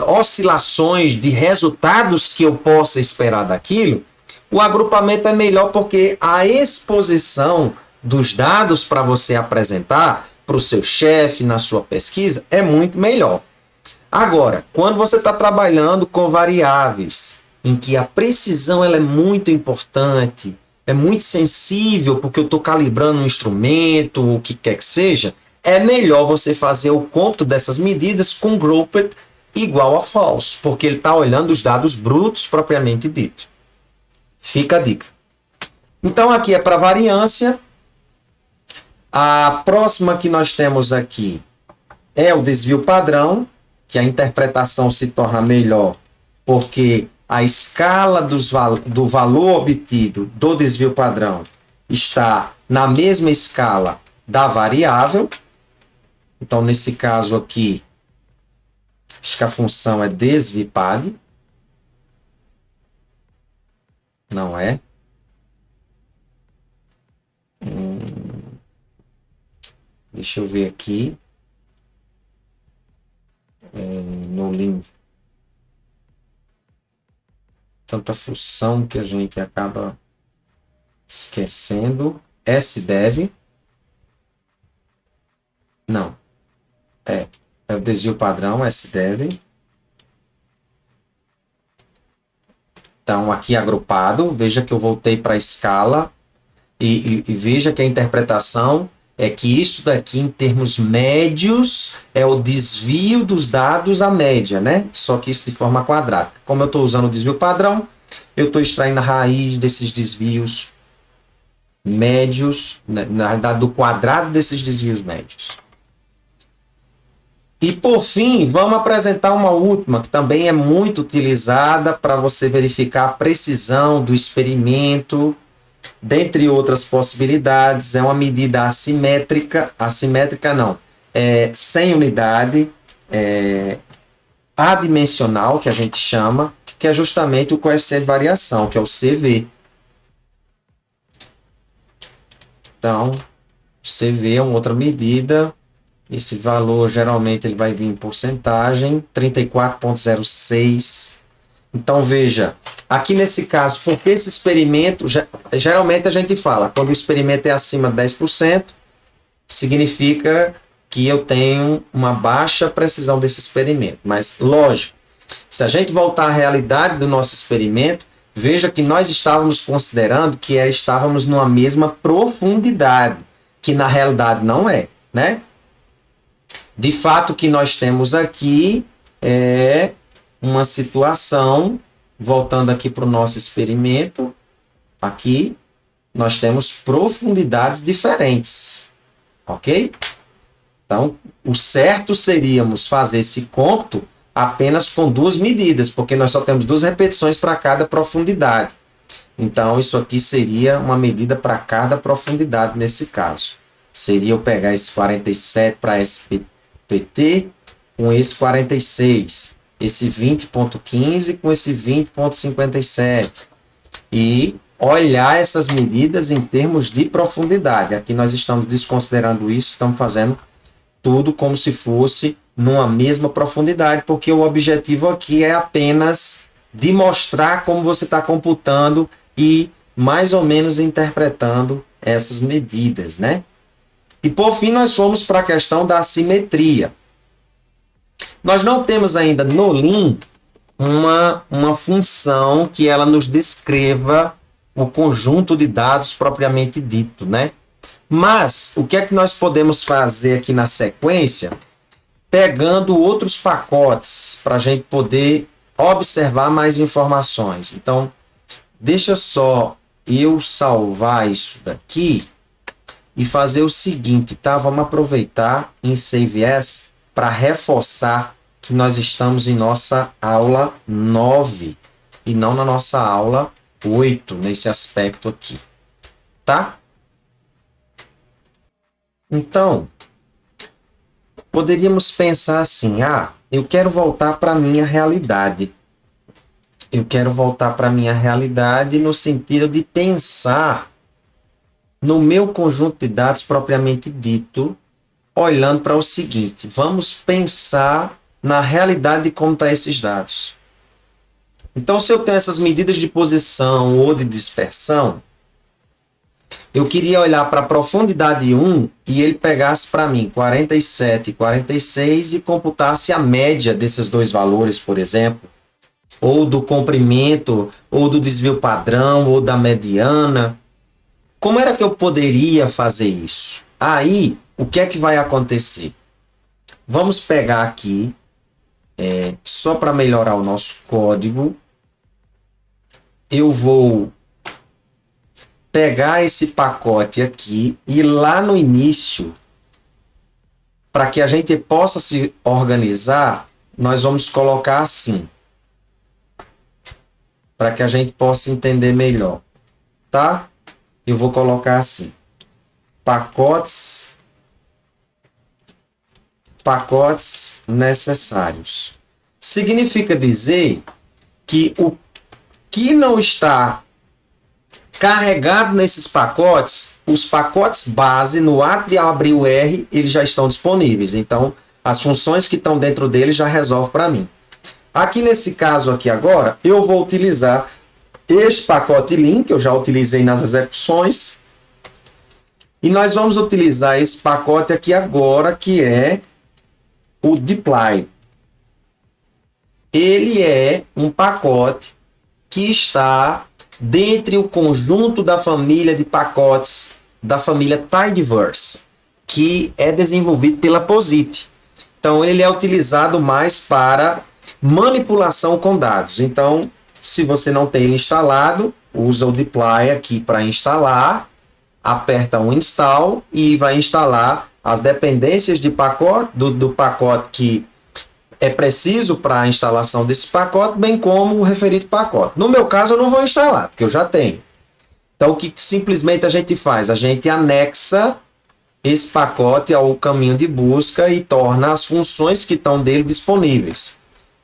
oscilações de resultados que eu possa esperar daquilo, o agrupamento é melhor porque a exposição dos dados para você apresentar para o seu chefe na sua pesquisa é muito melhor. Agora, quando você está trabalhando com variáveis em que a precisão ela é muito importante, é muito sensível porque eu estou calibrando um instrumento, o que quer que seja, é melhor você fazer o cômputo dessas medidas com grouped igual a false, porque ele está olhando os dados brutos propriamente dito. Fica a dica. Então aqui é para variância. A próxima que nós temos aqui é o desvio padrão, que a interpretação se torna melhor porque a escala do valor obtido do desvio padrão está na mesma escala da variável. Então, nesse caso aqui, acho que a função é desvipad. Não é? Deixa eu ver aqui. No link. Tanta função que a gente acaba esquecendo. SDev. Não. É o desvio padrão, SDev. Então, aqui agrupado. Veja que eu voltei para a escala. E veja que a interpretação é que isso daqui, em termos médios, é o desvio dos dados à média, né? Só que isso de forma quadrática. Como eu estou usando o desvio padrão, eu estou extraindo a raiz desses desvios médios, na realidade, do quadrado desses desvios médios. E, por fim, vamos apresentar uma última, que também é muito utilizada para você verificar a precisão do experimento. Dentre outras possibilidades, é uma medida assimétrica, sem unidade, adimensional, que a gente chama, que é justamente o coeficiente de variação, que é o CV. Então, o CV é uma outra medida, esse valor geralmente ele vai vir em porcentagem, 34,06. Então, veja, aqui nesse caso, porque esse experimento, geralmente a gente fala, quando o experimento é acima de 10%, significa que eu tenho uma baixa precisão desse experimento. Mas, lógico, se a gente voltar à realidade do nosso experimento, veja que nós estávamos considerando que estávamos numa mesma profundidade, que na realidade não é, né? De fato, o que nós temos aqui é uma situação, voltando aqui para o nosso experimento, aqui nós temos profundidades diferentes, ok? Então, o certo seríamos fazer esse cômputo apenas com duas medidas, porque nós só temos duas repetições para cada profundidade. Então, isso aqui seria uma medida para cada profundidade nesse caso. Seria eu pegar esse 47 para SPT com esse 46. Esse 20,15 com esse 20,57. E olhar essas medidas em termos de profundidade. Aqui nós estamos desconsiderando isso, estamos fazendo tudo como se fosse numa mesma profundidade, porque o objetivo aqui é apenas de mostrar como você está computando e mais ou menos interpretando essas medidas, né? E por fim nós fomos para a questão da assimetria. Nós não temos ainda no Lean uma função que ela nos descreva o conjunto de dados propriamente dito, né? Mas o que é que nós podemos fazer aqui na sequência? Pegando outros pacotes para a gente poder observar mais informações. Então, deixa só eu salvar isso daqui e fazer o seguinte, tá? Vamos aproveitar em Save As para reforçar que nós estamos em nossa aula 9 e não na nossa aula 8 nesse aspecto aqui, tá? Então, poderíamos pensar assim, eu quero voltar para a minha realidade. Eu quero voltar para a minha realidade no sentido de pensar no meu conjunto de dados propriamente dito, olhando para o seguinte, vamos pensar na realidade de como estão esses dados. Então, se eu tenho essas medidas de posição ou de dispersão, eu queria olhar para a profundidade 1 e ele pegasse para mim 47 e 46 e computasse a média desses dois valores, por exemplo, ou do comprimento, ou do desvio padrão, ou da mediana. Como era que eu poderia fazer isso? Aí, o que é que vai acontecer? Vamos pegar aqui, só para melhorar o nosso código, eu vou pegar esse pacote aqui e lá no início, para que a gente possa se organizar, nós vamos colocar assim, para que a gente possa entender melhor, tá? Eu vou colocar assim, pacotes necessários. Significa dizer que o que não está carregado nesses pacotes, os pacotes base, no ato de abrir o R, eles já estão disponíveis. Então, as funções que estão dentro dele já resolve para mim. Aqui nesse caso aqui agora, eu vou utilizar este pacote lin, que eu já utilizei nas execuções. E nós vamos utilizar esse pacote aqui agora, que é o dplyr. Ele é um pacote que está dentro do conjunto da família de pacotes da família Tidyverse, que é desenvolvido pela POSIT. Então, ele é utilizado mais para manipulação com dados. Então, se você não tem ele instalado, usa o dplyr aqui para instalar, aperta um install e vai instalar as dependências de pacote, do pacote que é preciso para a instalação desse pacote, bem como o referido pacote. No meu caso, eu não vou instalar, porque eu já tenho. Então, o que simplesmente a gente faz? A gente anexa esse pacote ao caminho de busca e torna as funções que estão dele disponíveis.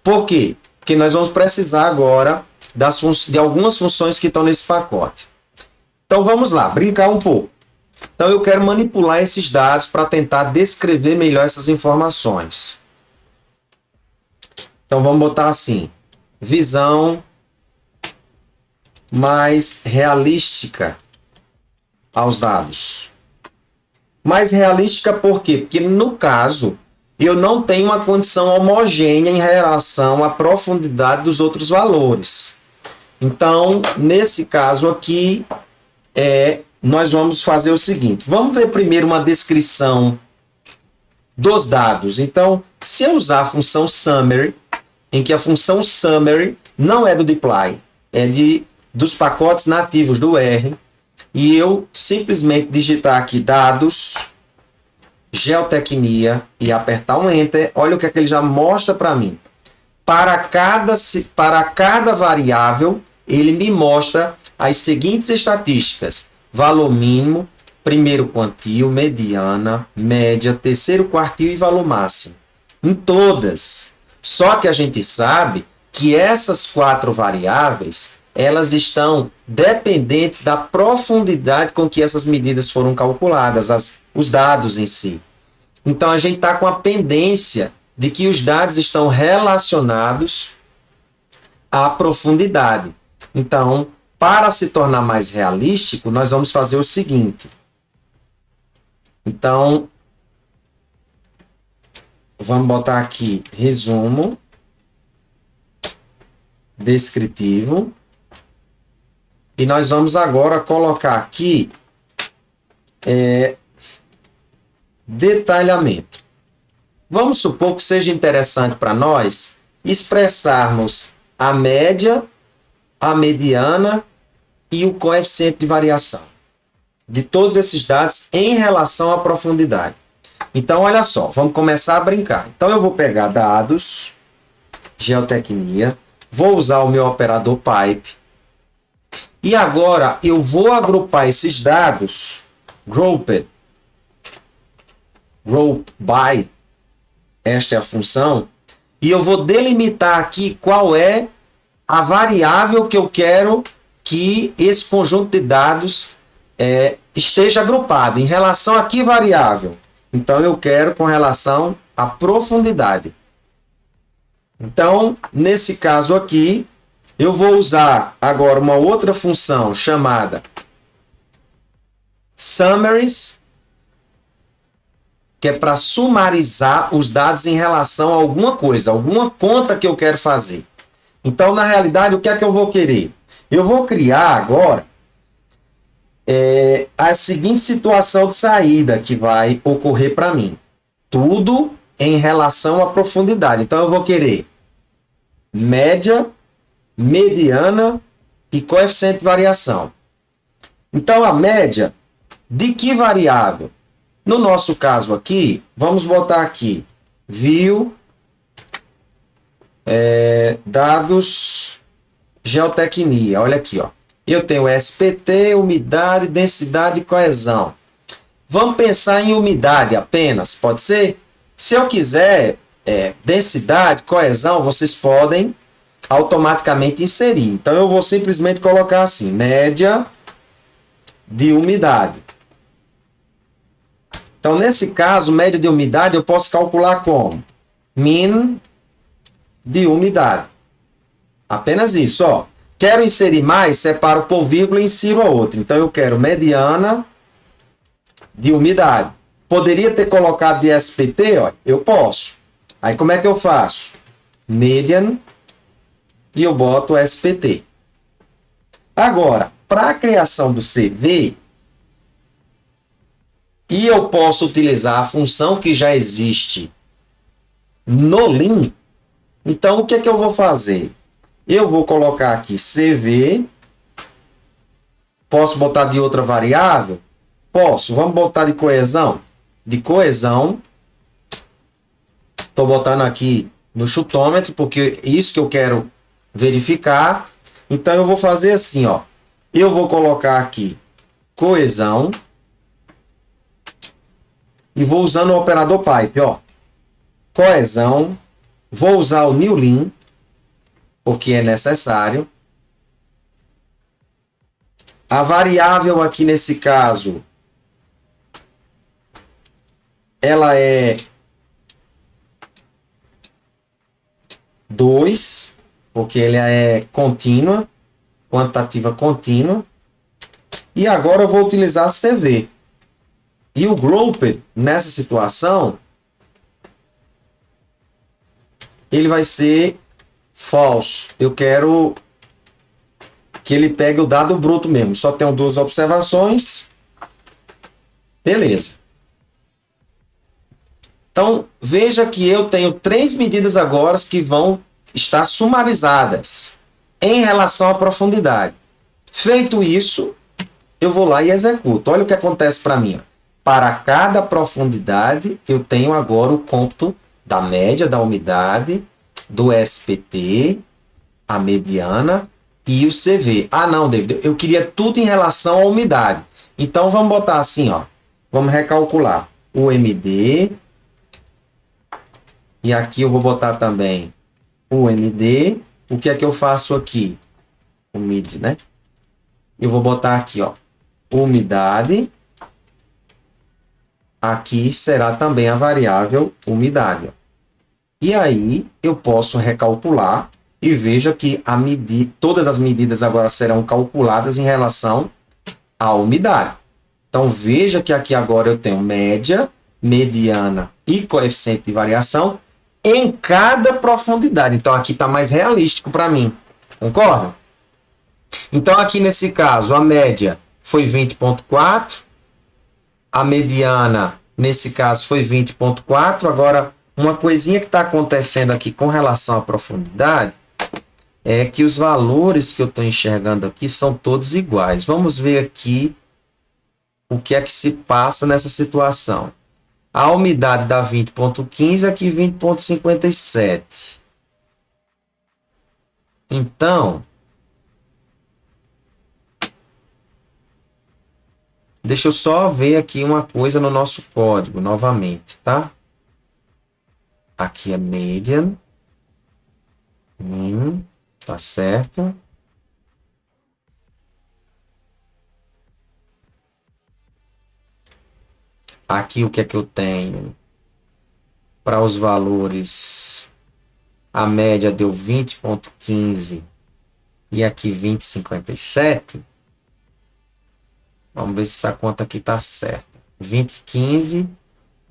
Por quê? Porque nós vamos precisar agora de algumas funções que estão nesse pacote. Então, vamos lá, brincar um pouco. Então, eu quero manipular esses dados para tentar descrever melhor essas informações. Então, vamos botar assim, visão mais realística aos dados. Mais realística por quê? Porque, no caso, eu não tenho uma condição homogênea em relação à profundidade dos outros valores. Então, nesse caso aqui, nós vamos fazer o seguinte. Vamos ver primeiro uma descrição dos dados. Então, se eu usar a função summary, em que a função summary não é do dplyr, é dos pacotes nativos do R, e eu simplesmente digitar aqui dados, geotecnia, e apertar um Enter, olha o que é que ele já mostra para mim. Para cada variável, ele me mostra as seguintes estatísticas: valor mínimo, primeiro quantio, mediana, média, terceiro quartil e valor máximo. Em todas. Só que a gente sabe que essas 4 variáveis, elas estão dependentes da profundidade com que essas medidas foram calculadas, os dados em si. Então, a gente está com a pendência de que os dados estão relacionados à profundidade. Então, para se tornar mais realístico, nós vamos fazer o seguinte. Então, vamos botar aqui resumo descritivo. E nós vamos agora colocar aqui detalhamento. Vamos supor que seja interessante para nós expressarmos a média, a mediana e o coeficiente de variação de todos esses dados em relação à profundidade. Então, olha só, vamos começar a brincar. Então, eu vou pegar dados, geotecnia, vou usar o meu operador pipe, e agora eu vou agrupar esses dados, group by, esta é a função, e eu vou delimitar aqui qual é a variável que eu quero que esse conjunto de dados esteja agrupado. Em relação a que variável? Então, eu quero com relação à profundidade. Então, nesse caso aqui, eu vou usar agora uma outra função chamada summaries, que é para sumarizar os dados em relação a alguma coisa, alguma conta que eu quero fazer. Então, na realidade, o que é que eu vou querer? Eu vou criar agora a seguinte situação de saída que vai ocorrer para mim. Tudo em relação à profundidade. Então, eu vou querer média, mediana e coeficiente de variação. Então, a média de que variável? No nosso caso aqui, vamos botar aqui, view, dados, geotecnia. Olha aqui, ó. Eu tenho SPT, umidade, densidade e coesão. Vamos pensar em umidade apenas, pode ser? Se eu quiser densidade, coesão, vocês podem automaticamente inserir. Então, eu vou simplesmente colocar assim, média de umidade. Então, nesse caso, média de umidade, eu posso calcular como? Min de umidade. Apenas isso, ó. Quero inserir mais, separo por vírgula e insiro a outra. Então, eu quero mediana de umidade. Poderia ter colocado de SPT, ó. Eu posso. Aí, como é que eu faço? Median e eu boto SPT. Agora, para a criação do CV, e eu posso utilizar a função que já existe no Lean, então o que é que eu vou fazer? Eu vou colocar aqui CV, posso botar de outra variável? Posso, vamos botar de coesão? De coesão, estou botando aqui no chutômetro, porque é isso que eu quero verificar. Então eu vou fazer assim, ó. Eu vou colocar aqui coesão e vou usando o operador pipe, ó. Coesão, vou usar o newLean, porque é necessário. A variável aqui nesse caso, ela é 2, porque ela é contínua, quantitativa contínua. E agora eu vou utilizar CV. E o group, nessa situação, ele vai ser false. Eu quero que ele pegue o dado bruto mesmo. Só tenho duas observações. Beleza. Então, veja que eu tenho 3 medidas agora que vão estar sumarizadas em relação à profundidade. Feito isso, eu vou lá e executo. Olha o que acontece para mim. Para cada profundidade, eu tenho agora o cômputo da média, da umidade, do SPT, a mediana e o CV. Ah, não, David, eu queria tudo em relação à umidade. Então, vamos botar assim, ó. Vamos recalcular o MD. E aqui eu vou botar também o MD. O que é que eu faço aqui? O MID, né? Eu vou botar aqui, ó, umidade. Aqui será também a variável umidade. E aí eu posso recalcular e veja que todas as medidas agora serão calculadas em relação à umidade. Então veja que aqui agora eu tenho média, mediana e coeficiente de variação em cada profundidade. Então aqui está mais realístico para mim. Concorda? Então, aqui nesse caso, a média foi 20,4, a mediana, nesse caso, foi 20,4. Agora, uma coisinha que está acontecendo aqui com relação à profundidade é que os valores que eu estou enxergando aqui são todos iguais. Vamos ver aqui o que é que se passa nessa situação. A umidade dá 20,15, aqui 20,57. Então, deixa eu só ver aqui uma coisa no nosso código, novamente, tá? Aqui é median, min, tá certo? Aqui o que é que eu tenho? Para os valores, a média deu 20,15 e aqui 20,57. Vamos ver se essa conta aqui está certa. 20,15,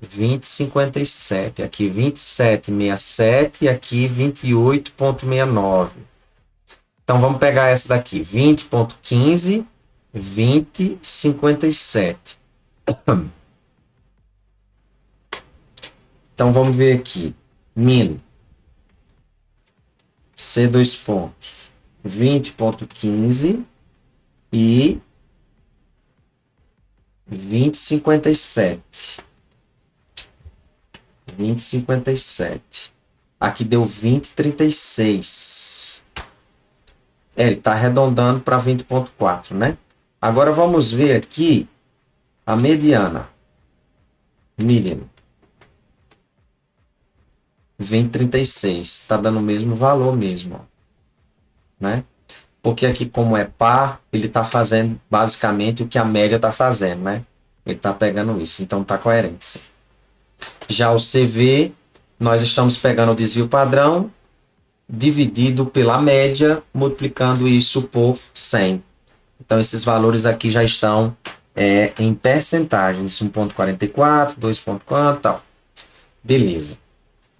20,57. Aqui 27,67 e aqui 28,69. Então vamos pegar essa daqui. 20,15, 20,57. Então vamos ver aqui. Min. C2 pontos. 20,15 e 20,57. 20,57. Aqui deu 20,36. Ele está arredondando para 20,4, né? Agora vamos ver aqui a mediana. Median. 20,36. Está dando o mesmo valor mesmo, ó, né? Porque aqui, como é par, ele está fazendo basicamente o que a média está fazendo, né? Ele está pegando isso, então está coerente, sim. Já o CV, nós estamos pegando o desvio padrão, dividido pela média, multiplicando isso por 100. Então, esses valores aqui já estão em percentagens, 1,44, 2,4, tal. Beleza.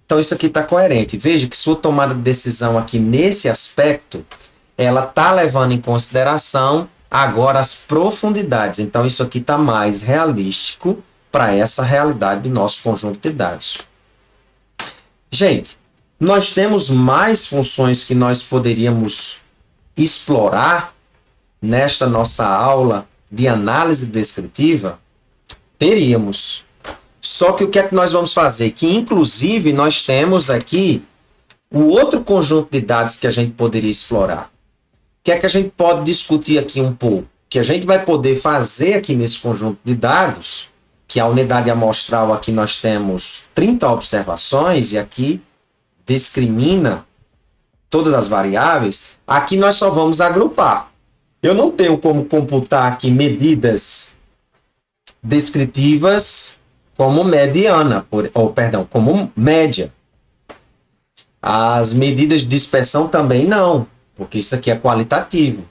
Então, isso aqui está coerente. Veja que sua tomada de decisão aqui nesse aspecto, ela está levando em consideração agora as profundidades. Então, isso aqui está mais realístico para essa realidade do nosso conjunto de dados. Gente, nós temos mais funções que nós poderíamos explorar nesta nossa aula de análise descritiva? Teríamos. Só que o que é que nós vamos fazer? Que, inclusive, nós temos aqui o outro conjunto de dados que a gente poderia explorar. O que é que a gente pode discutir aqui um pouco? Que a gente vai poder fazer aqui nesse conjunto de dados, que a unidade amostral aqui nós temos 30 observações e aqui discrimina todas as variáveis, aqui nós só vamos agrupar. Eu não tenho como computar aqui medidas descritivas como mediana, como média. As medidas de dispersão também não, porque isso aqui é qualitativo.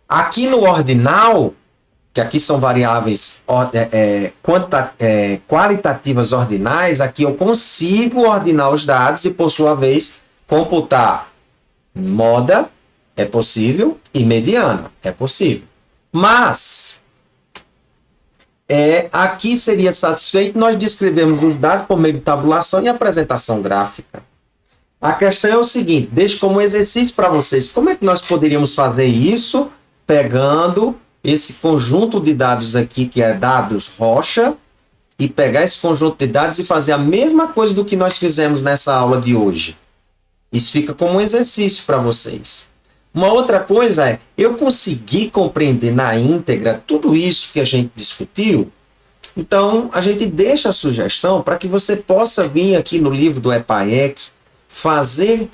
Aqui no ordinal, que aqui são variáveis qualitativas ordinais, aqui eu consigo ordenar os dados e, por sua vez, computar moda, é possível, e mediana, é possível. Mas, aqui seria satisfeito nós descrevemos os dados por meio de tabulação e apresentação gráfica. A questão é o seguinte, deixo como exercício para vocês, como é que nós poderíamos fazer isso pegando esse conjunto de dados aqui, que é dados rocha, e pegar esse conjunto de dados e fazer a mesma coisa do que nós fizemos nessa aula de hoje. Isso fica como um exercício para vocês. Uma outra coisa é, eu consegui compreender na íntegra tudo isso que a gente discutiu? Então, a gente deixa a sugestão para que você possa vir aqui no livro do EPAEC, fazer,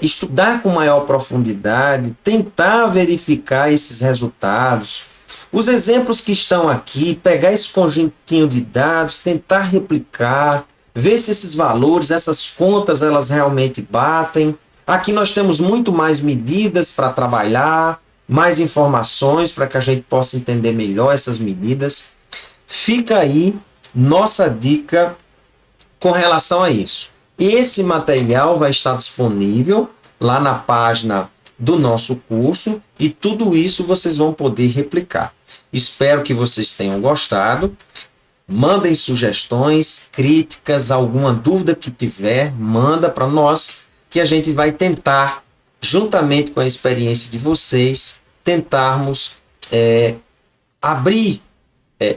estudar com maior profundidade, tentar verificar esses resultados. Os exemplos que estão aqui, pegar esse conjuntinho de dados, tentar replicar, ver se esses valores, essas contas, elas realmente batem. Aqui nós temos muito mais medidas para trabalhar, mais informações para que a gente possa entender melhor essas medidas. Fica aí nossa dica com relação a isso. Esse material vai estar disponível lá na página do nosso curso e tudo isso vocês vão poder replicar. Espero que vocês tenham gostado. Mandem sugestões, críticas, alguma dúvida que tiver, manda para nós, que a gente vai tentar, juntamente com a experiência de vocês, tentarmos abrir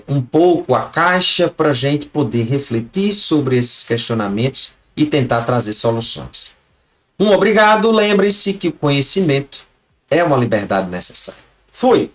um pouco a caixa para a gente poder refletir sobre esses questionamentos e tentar trazer soluções. Um obrigado, lembre-se que o conhecimento é uma liberdade necessária. Fui!